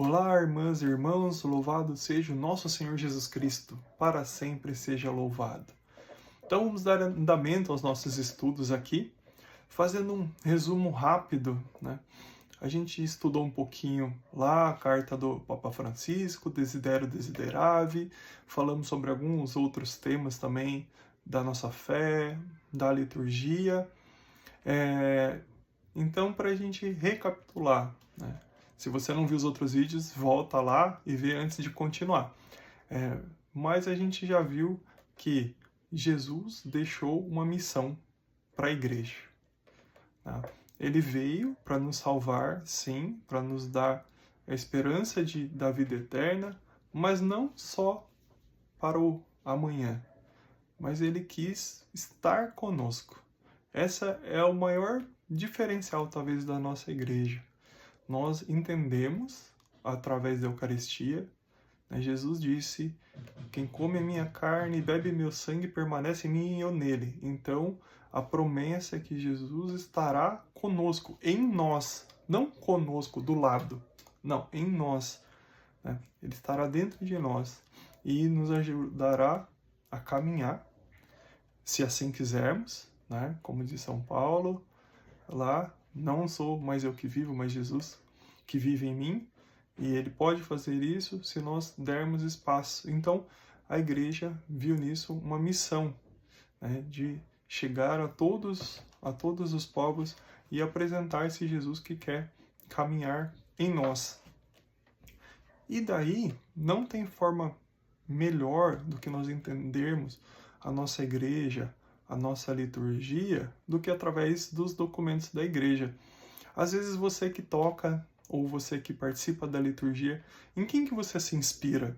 Olá, irmãs e irmãos, louvado seja o nosso Senhor Jesus Cristo, para sempre seja louvado. Então vamos dar andamento aos nossos estudos aqui, fazendo um resumo rápido, né? A gente estudou um pouquinho lá a carta do Papa Francisco, Desiderio Desideravi, falamos sobre alguns outros temas também da nossa fé, da liturgia. Então, para a gente recapitular, né? Se você não viu os outros vídeos, volta lá e vê antes de continuar. Mas a gente já viu que Jesus deixou uma missão para a igreja. Tá? Ele veio para nos salvar, sim, para nos dar a esperança da vida eterna, mas não só para o amanhã, mas ele quis estar conosco. Essa é o maior diferencial, talvez, da nossa igreja. Nós entendemos, através da Eucaristia, né, Jesus disse: quem come a minha carne e bebe meu sangue permanece em mim e eu nele. Então, a promessa é que Jesus estará conosco, em nós, não conosco do lado, não, em nós. Né? Ele estará dentro de nós e nos ajudará a caminhar, se assim quisermos, né? Como diz São Paulo, lá, não sou mais eu que vivo, mas Jesus que vive em mim, e ele pode fazer isso se nós dermos espaço. Então, a igreja viu nisso uma missão, né, de chegar a todos os povos e apresentar esse Jesus que quer caminhar em nós. E daí, não tem forma melhor do que nós entendermos a nossa igreja, a nossa liturgia, do que através dos documentos da igreja. Às vezes você que toca, ou você que participa da liturgia, em quem que você se inspira,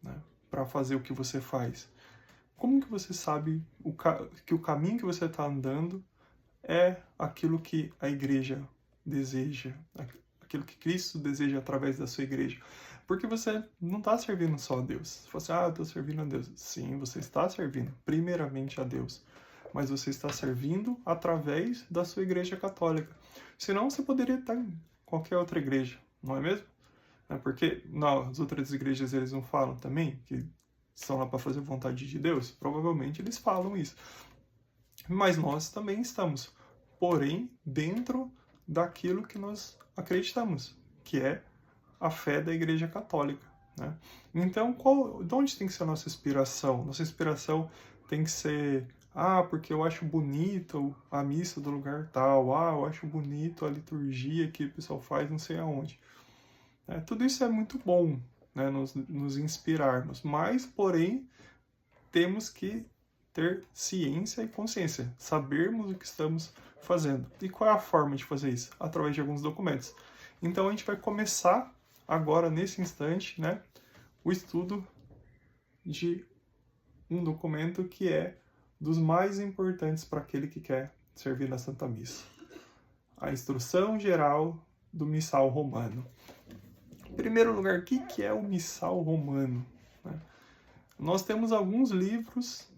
né, para fazer o que você faz? Como que você sabe que o caminho que você está andando é aquilo que a igreja deseja, aquilo que Cristo deseja através da sua igreja? Porque você não está servindo só a Deus. Você fala assim, eu estou servindo a Deus. Sim, você está servindo primeiramente a Deus, mas você está servindo através da sua igreja católica. Senão você poderia estar em qualquer outra igreja, não é mesmo? Porque nas outras igrejas eles não falam também que estão lá para fazer a vontade de Deus? Provavelmente eles falam isso. Mas nós também estamos, porém, dentro daquilo que nós acreditamos, que é a fé da Igreja Católica. Né? Então, de onde tem que ser a nossa inspiração? Nossa inspiração tem que ser, porque eu acho bonito a missa do lugar tal, eu acho bonito a liturgia que o pessoal faz não sei aonde. Tudo isso é muito bom, né, nos inspirarmos, mas, porém, temos que ter ciência e consciência, sabermos o que estamos fazendo. E qual é a forma de fazer isso? Através de alguns documentos. Então a gente vai começar agora, nesse instante, né, o estudo de um documento que é dos mais importantes para aquele que quer servir na Santa Missa. A Instrução Geral do Missal Romano. Em primeiro lugar, o que é o Missal Romano? Nós temos alguns livros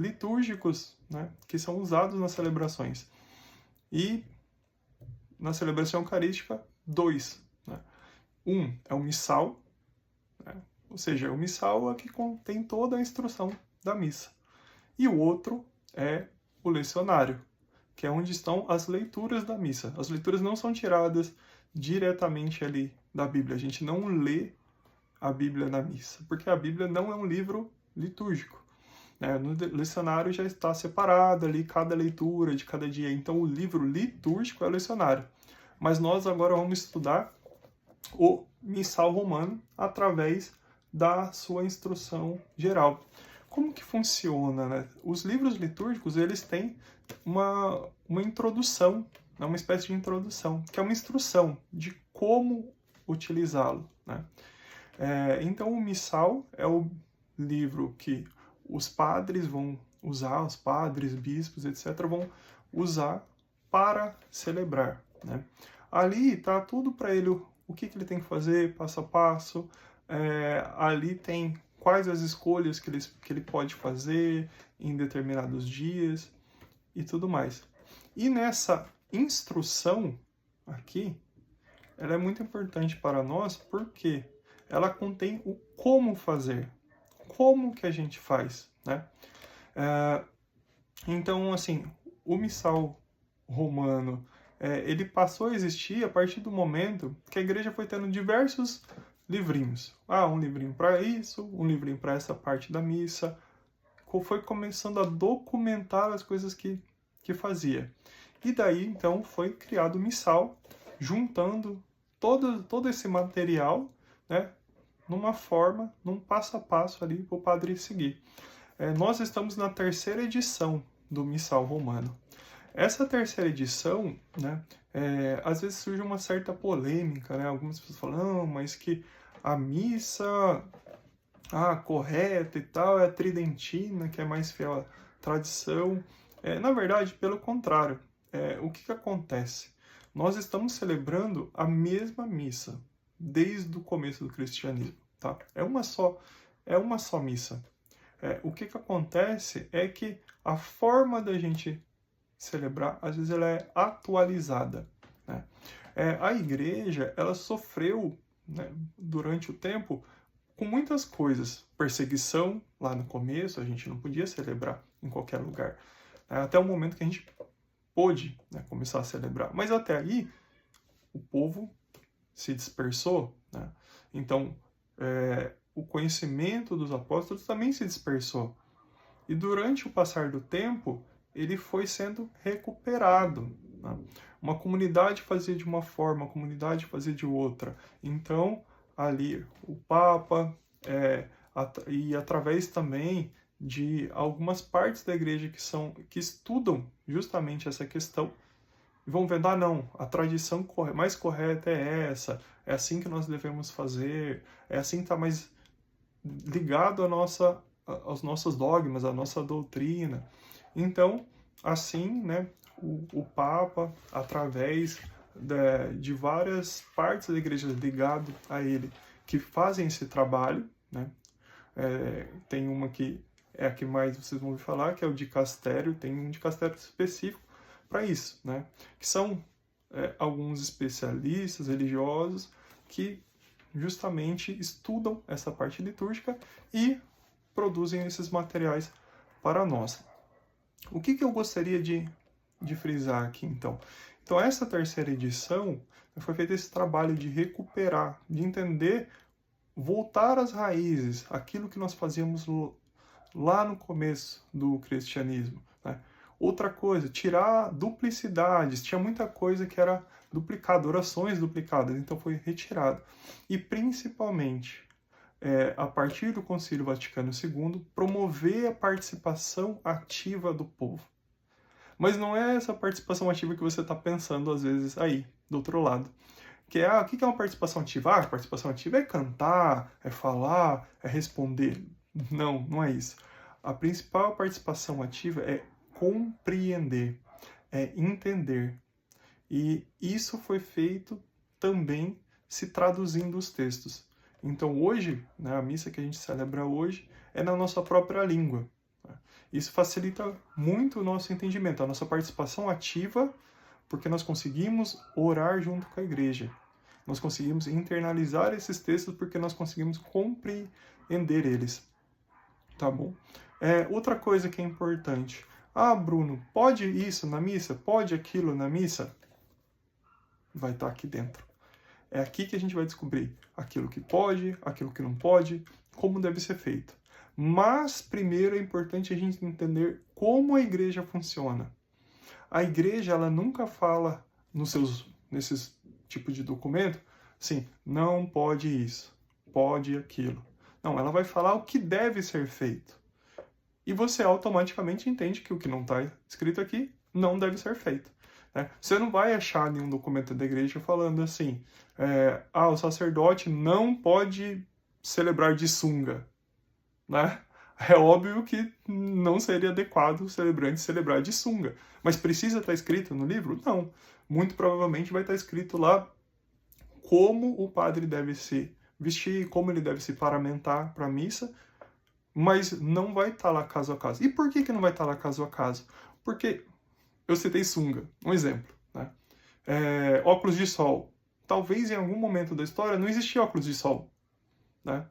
litúrgicos, né, que são usados nas celebrações. E na celebração eucarística, 2. Né? Um é o missal, né? Ou seja, o missal é que contém toda a instrução da missa. E o outro é o lecionário, que é onde estão as leituras da missa. As leituras não são tiradas diretamente ali da Bíblia. A gente não lê a Bíblia na missa, porque a Bíblia não é um livro litúrgico. No lecionário já está separado ali cada leitura de cada dia. Então o livro litúrgico é o lecionário. Mas nós agora vamos estudar o missal romano através da sua instrução geral. Como que funciona, né? Os livros litúrgicos, eles têm uma introdução, uma espécie de introdução, que é uma instrução de como utilizá-lo, né? Então o missal é o livro que os padres vão usar, os padres, bispos, etc., vão usar para celebrar, né? Ali está tudo para ele, o que ele tem que fazer, passo a passo. Ali tem quais as escolhas que ele pode fazer em determinados dias e tudo mais. E nessa instrução aqui, ela é muito importante para nós porque ela contém o como fazer, como que a gente faz, né? Então, assim, o missal romano, ele passou a existir a partir do momento que a igreja foi tendo diversos livrinhos. Um livrinho para isso, um livrinho para essa parte da missa. Foi começando a documentar as coisas que fazia. E daí, então, foi criado o missal, juntando todo esse material, né, numa forma, num passo a passo ali para o padre seguir. Nós estamos na 3ª edição do Missal Romano. Essa 3ª edição, né, às vezes surge uma certa polêmica, né? Algumas pessoas falam, não, mas que a missa correta e tal é a tridentina, que é mais fiel à tradição. Na verdade, pelo contrário, o que acontece? Nós estamos celebrando a mesma missa desde o começo do cristianismo, tá? É uma só missa. O que acontece é que a forma da gente celebrar, às vezes, ela é atualizada, né? A igreja, ela sofreu, né, durante o tempo com muitas coisas. Perseguição, lá no começo, a gente não podia celebrar em qualquer lugar. Até o momento que a gente pôde, né, começar a celebrar. Mas até aí, o povo se dispersou, né? Então, o conhecimento dos apóstolos também se dispersou. E durante o passar do tempo, ele foi sendo recuperado, né? Uma comunidade fazia de uma forma, uma comunidade fazia de outra. Então, ali, o Papa, e através também de algumas partes da igreja que estudam justamente essa questão, e vão vendo, não, a tradição mais correta é essa, é assim que nós devemos fazer, é assim que está mais ligado aos nossos dogmas, à nossa doutrina. Então, assim, né, o Papa, através de várias partes da igreja ligado a ele, que fazem esse trabalho, né? Tem uma que é a que mais vocês vão ouvir falar, que é o dicastério, tem um dicastério específico para isso, né? Que são alguns especialistas religiosos que justamente estudam essa parte litúrgica e produzem esses materiais para nós. O que eu gostaria de frisar aqui, então? Então, essa 3ª edição foi feito esse trabalho de recuperar, de entender, voltar às raízes, aquilo que nós fazíamos lá no começo do cristianismo, né? Outra coisa, tirar duplicidades. Tinha muita coisa que era duplicada, orações duplicadas, então foi retirado. E principalmente, a partir do Concílio Vaticano II, promover a participação ativa do povo. Mas não é essa participação ativa que você está pensando, às vezes, aí, do outro lado. Que o que é uma participação ativa? A participação ativa é cantar, é falar, é responder. Não é isso. A principal participação ativa é compreender, é entender. E isso foi feito também se traduzindo os textos. Então hoje, né, a missa que a gente celebra hoje é na nossa própria língua. Isso facilita muito o nosso entendimento, a nossa participação ativa, porque nós conseguimos orar junto com a igreja. Nós conseguimos internalizar esses textos porque nós conseguimos compreender eles. Tá bom? Outra coisa que é importante. Bruno, pode isso na missa? Pode aquilo na missa? Vai estar aqui dentro. É aqui que a gente vai descobrir aquilo que pode, aquilo que não pode, como deve ser feito. Mas, primeiro, é importante a gente entender como a igreja funciona. A igreja, ela nunca fala nesses tipos de documento, assim, não pode isso, pode aquilo. Não, ela vai falar o que deve ser feito. E você automaticamente entende que o que não está escrito aqui não deve ser feito. Né? Você não vai achar nenhum documento da igreja falando assim, o sacerdote não pode celebrar de sunga. Né? É óbvio que não seria adequado o celebrante celebrar de sunga. Mas precisa estar escrito no livro? Não. Muito provavelmente vai estar escrito lá como o padre deve se vestir, como ele deve se paramentar para a missa, mas não vai estar lá caso a caso. E por que não vai estar lá caso a caso? Porque eu citei sunga, um exemplo. Né? Óculos de sol. talvez em algum momento da história não existia óculos de sol, né?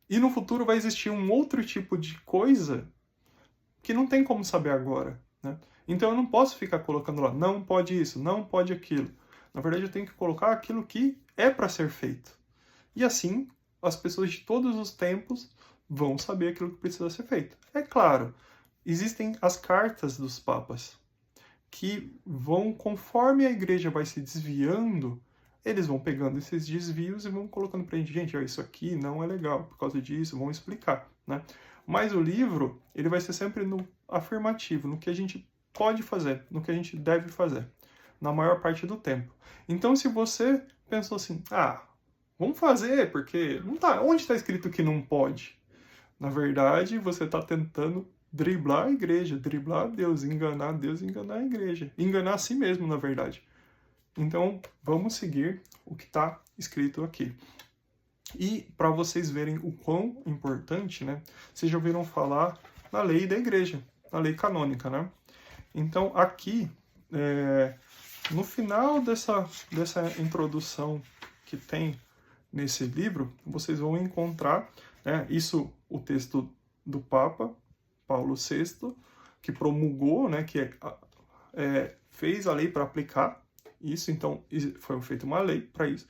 E no futuro vai existir um outro tipo de coisa que não tem como saber agora, né? Então eu não posso ficar colocando lá, não pode isso, não pode aquilo. Na verdade, eu tenho que colocar aquilo que é para ser feito. E assim, as pessoas de todos os tempos vão saber aquilo que precisa ser feito. É claro, existem as cartas dos papas, que vão, conforme a igreja vai se desviando, eles vão pegando esses desvios e vão colocando pra gente, ó, isso aqui não é legal por causa disso, vão explicar, né? Mas o livro, ele vai ser sempre no afirmativo, no que a gente pode fazer, no que a gente deve fazer, na maior parte do tempo. Então, se você pensou assim, vamos fazer, porque não tá, onde está escrito que não pode? Na verdade, você está tentando driblar a igreja, driblar Deus, enganar a igreja. Enganar a si mesmo, na verdade. Então, vamos seguir o que está escrito aqui. E para vocês verem o quão importante, né? Vocês já ouviram falar na lei da igreja, na lei canônica, né? Então, aqui, no final dessa introdução que tem nesse livro, vocês vão encontrar, né, isso, o texto do Papa Paulo VI, que promulgou, né, que fez a lei para aplicar isso, então foi feita uma lei para isso.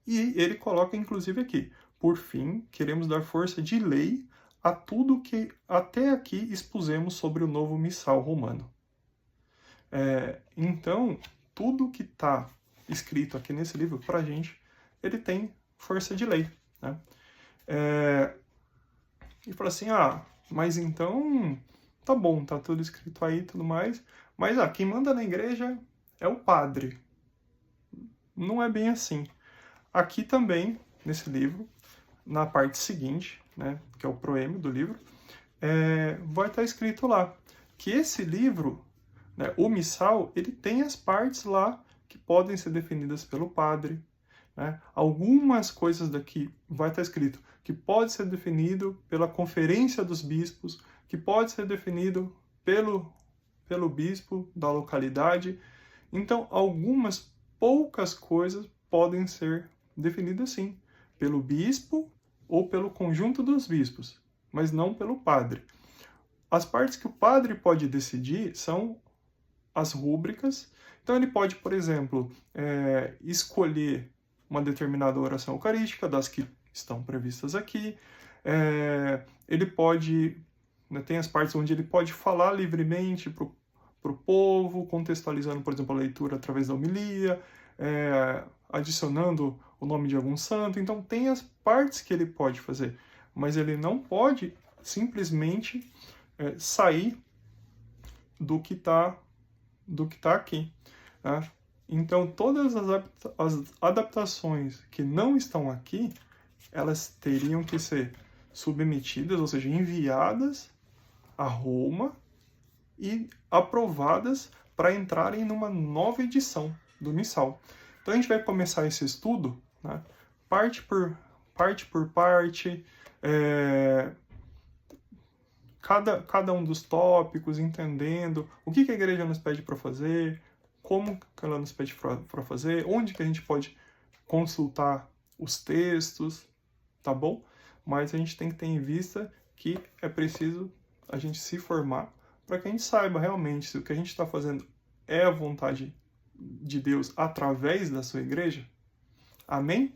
E ele coloca, inclusive, aqui, por fim, queremos dar força de lei a tudo que até aqui expusemos sobre o novo missal romano. Então, tudo que está escrito aqui nesse livro, para a gente, ele tem força de lei, né? E fala assim, mas então, tá bom, tá tudo escrito aí e tudo mais, mas quem manda na igreja é o padre. Não é bem assim. Aqui também, nesse livro, na parte seguinte, né, que é o proêmio do livro, vai estar escrito lá que esse livro, né, o missal, ele tem as partes lá que podem ser definidas pelo padre, né? Algumas coisas daqui vai estar escrito que pode ser definido pela conferência dos bispos, que pode ser definido pelo bispo da localidade. Então, algumas poucas coisas podem ser definidas sim, pelo bispo ou pelo conjunto dos bispos, mas não pelo padre. As partes que o padre pode decidir são as rúbricas. Então, ele pode, por exemplo, escolher uma determinada oração eucarística, das que estão previstas aqui. Ele pode, né, tem as partes onde ele pode falar livremente para o povo, contextualizando, por exemplo, a leitura através da homilia, adicionando o nome de algum santo. Então, tem as partes que ele pode fazer, mas ele não pode simplesmente sair do que tá aqui, né? Então, todas as adaptações que não estão aqui, elas teriam que ser submetidas, ou seja, enviadas a Roma e aprovadas para entrarem numa nova edição do missal. Então, a gente vai começar esse estudo, né, parte por parte, cada um dos tópicos, entendendo o que a igreja nos pede para fazer, como que ela nos pede para fazer, onde que a gente pode consultar os textos, tá bom? Mas a gente tem que ter em vista que é preciso a gente se formar para que a gente saiba realmente se o que a gente está fazendo é a vontade de Deus através da sua igreja. Amém?